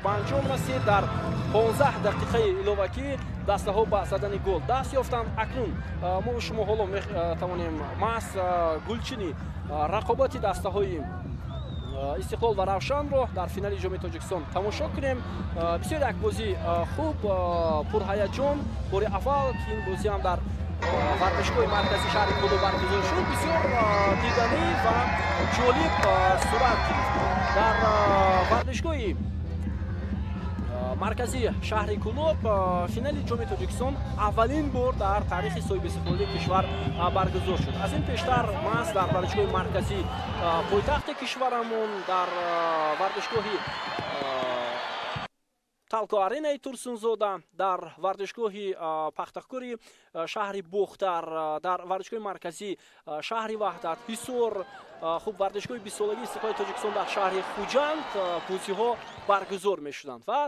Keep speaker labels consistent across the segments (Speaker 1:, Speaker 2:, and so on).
Speaker 1: панҷум расид. Дар 15 дақиқаи иловагӣ дастаҳо ба задани гол даст ёфтанд. Акнун мо шумо ҳоло метавонем маҳз гулчини рақобати дастаҳои Истиқлол ва Равшанро дар финали ҷоми Тоҷикистон тамошо кунем. Бисёр як бозӣ хуб, пурҳаяҷон. Бори аввал ки ин бозӣ ҳам дар варзишгоҳи марказии шаҳри Кулу баргузор шуд, бисёр диданӣ ва ҷолиб сурат гирифт. Дар варзишгоҳи марказии шаҳри Кулоб финали ҷоми Тоҷикистон аввалин бор дар таърихи соҳиби истиқлолии кишвар баргузор шуд. Аз ин пештар маҳз дар варзишгоҳи марказии пойтахти кишварамон, дар варзишгоҳи Талко Аренаи Турсунзода, дар варзишгоҳи пахтакори шаҳри Бохтар, дар варзишгоҳи марказии шаҳри Ваҳдат, Ҳисор, хуб варзишгоҳи 20 солагии Истиқлоли Тоҷикистон дар шаҳри Хуҷанд бозиҳо баргузор мешуданд ва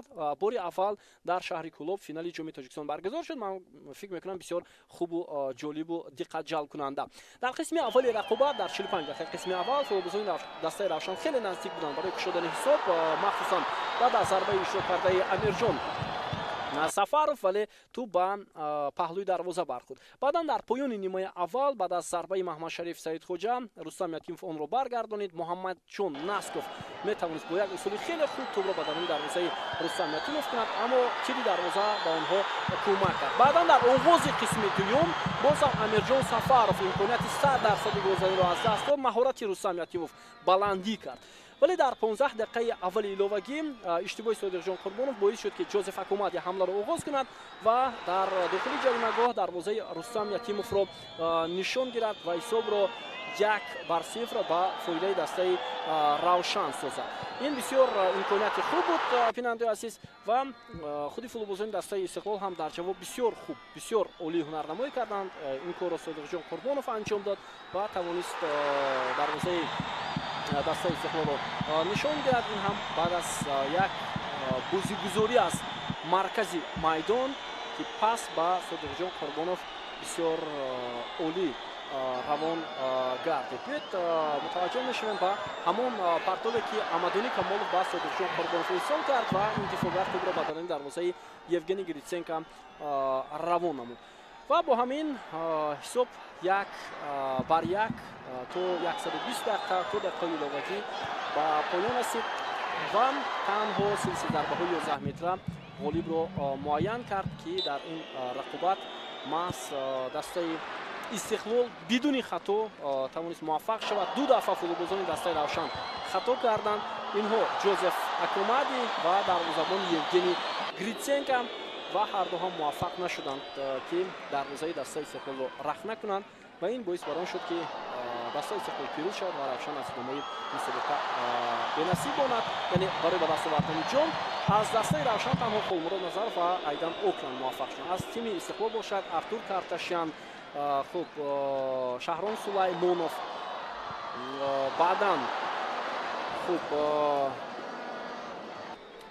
Speaker 1: бори аввал дар шаҳри Кулоб финали ҷоми Тоҷикистон баргузор шуд. Ман фикр мекунам бисёр хубу ҷолибу диққатҷалбкунанда. Дар қисми аввали рақобат дар 45 дақиқаи қисми аввал футболбозони дастаи Равшан хеле наздик буданд барои кушодани ҳисоб, махсусан баъд аз зарбаи ишрок кардаи Амирҷон Сафаров, вале ту ба паҳлӯи дарвоза бархӯрд. Баъдан дар поёни нимои аввал баъд аз зарбаи Маҳмадшариф Саидхоҷа Рустам Якимов онро баргардонид. Муҳаммадҷон Насков метавонист бо як усули хеле хуб тӯбро ба даруни дарвозаи Рустам Якимов кунад, аммо тири дарвоза ба онҳо кӯмак кард. Баъдан дар оғози қисми дуюм бозам Амирҷон Сафаров имконияти 100% голзаниро аз даст дод. Маҳорати Рустам Якимов баландӣ кард. Вале дар 15 дақиқаи аввали иловагӣ иштибоҳи Содиқҷон Қурбонов боис шуд ки Ҷозеф Акумади ҳамларо оғоз кунад ва дар дохили ҷаримагоҳ дарвозаи Рустам Якимовро нишон гирад ва ҳисобро 1-0 ба фоидаи дастаи Равшан созад. Ин бисёр имконияти хуб буд, бинандаи азиз, ва худи футболбозони дастаи Истиқлол ҳам дар ҷавоб бисёр хуб, бисёр олӣ ҳунарнамоӣ карданд. Ин корро Содиқҷон Қурбонов анҷом дод ва тавонист дарвозаи дастаи Истиқлолро нишон гирад. Ин ҳам баъд аз як бозигузорӣ аз маркази майдон ки пас ба Содиқҷон Қурбонов бисёр олӣ равон гардид. Биёед мутаваҷҷӯҳ мешавем ба ҳамон партове ки Амадони Камолов ба Содиқҷон Қурбонов ирсол кард ва ин дифоъгар тӯбро ба даруни дарвозаи Евгений Гриценко равон намуд. Ва бо ҳамин ҳисоб 1-1 то 120 дақиқа то дақиқаи иловагӣ ба поён расид ва танҳо силсила зарбаҳои 11 метра ғолибро муайян кард ки дар ин рақобат маҳз дастаи Истиқлол бидуни хато тавонист муваффақ шавад. Ду дафъа футболбозони дастаи Равшан хато карданд. Инҳо Ҷозеф Акумади ва дарвозабон Евгений Гриценко ва ҳарду ҳам муваффақ нашуданд ки дарвозаи дастаи Истиқлолро рафт накунанд ва ин боис бар он шуд ки дастаи Истиқлол пирӯз шавад ва Равшан аз идомаи мусобиқа бенасиб монад. Яъне барои ба даст овардани ҷом аз дастаи Равшан танҳо Холмурод Назаров ва Айдан Окланд муваффақ шуданд. Аз тими Истиқлол бошад Артур Карташян, хуб Шаҳрон Сулаймонов, баъдан хуб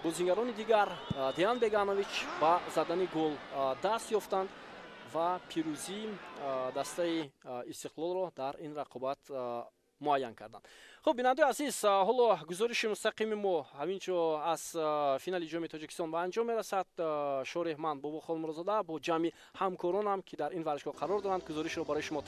Speaker 1: бозингарони дигар Диан Беганович ба задани гол даст ёфтанд ва пирӯзӣ дастаи Истиқлолро дар ин рақобат муайян карданд. Хуб бинандаи азиз, ҳоло гузориши мустақими мо ҳаминчо аз финали ҷоми Тоҷикистон ба анҷом мерасад. Шореҳ ман Бобо Холмуродзода бо ҷамъи ҳамкоронам ки дар ин варзишгоҳ қарор доранд гузоришро барои шумо